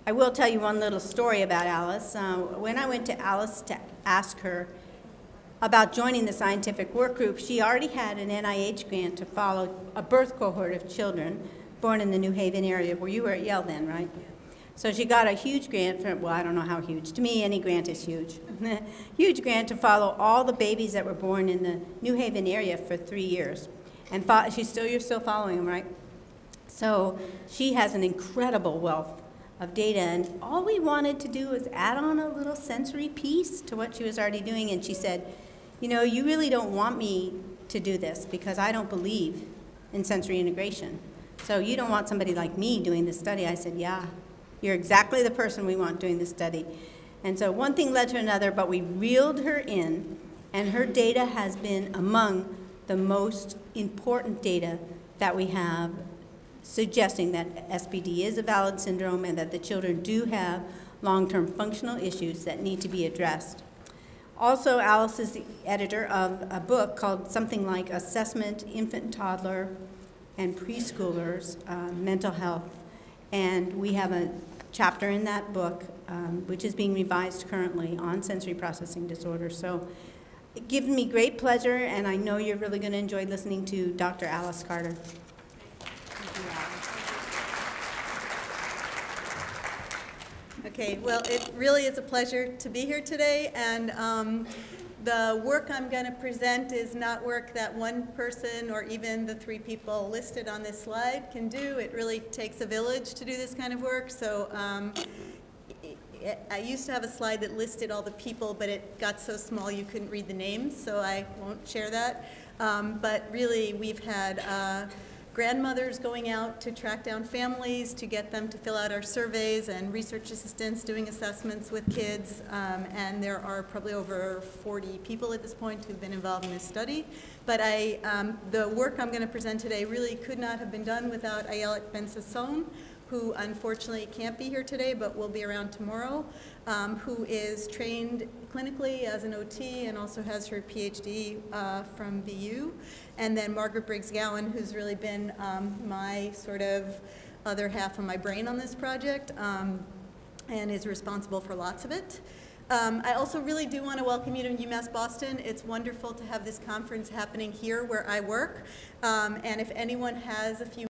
I will tell you one little story about Alice. When I went to Alice to ask her about joining the scientific work group, she already had an NIH grant to follow a birth cohort of children born in the New Haven area, where you were at Yale then, right? So she got a huge grant for, well, I don't know how huge. To me, any grant is huge. Huge grant to follow all the babies that were born in the New Haven area for 3 years. And you're still following them, right? So she has an incredible wealth of data, and all we wanted to do was add on a little sensory piece to what she was already doing. And she said, you know, you really don't want me to do this because I don't believe in sensory integration. So you don't want somebody like me doing this study. I said, yeah, you're exactly the person we want doing this study. And so one thing led to another, but we reeled her in, and her data has been among the most important data that we have, suggesting that SPD is a valid syndrome and that the children do have long-term functional issues that need to be addressed. Also, Alice is the editor of a book called something like Assessment, Infant, Toddler, and Preschoolers, Mental Health. And we have a chapter in that book, which is being revised currently on sensory processing disorders. So it gives me great pleasure, and I know you're really going to enjoy listening to Dr. Alice Carter. Okay, well, it really is a pleasure to be here today, and the work I'm going to present is not work that one person or even the 3 people listed on this slide can do. It really takes a village to do this kind of work. So I used to have a slide that listed all the people, but it got so small you couldn't read the names, so I won't share that. But really, we've had grandmothers going out to track down families to get them to fill out our surveys, and research assistants doing assessments with kids, and there are probably over 40 people at this point who've been involved in this study. But the work I'm going to present today really could not have been done without Ayelet Ben-Sasson, who unfortunately can't be here today but will be around tomorrow, who is trained clinically as an OT and also has her PhD from BU. And then Margaret Briggs-Gowan, who's really been my sort of other half of my brain on this project, and is responsible for lots of it. I also really do want to welcome you to UMass Boston. It's wonderful to have this conference happening here where I work. And if anyone has a few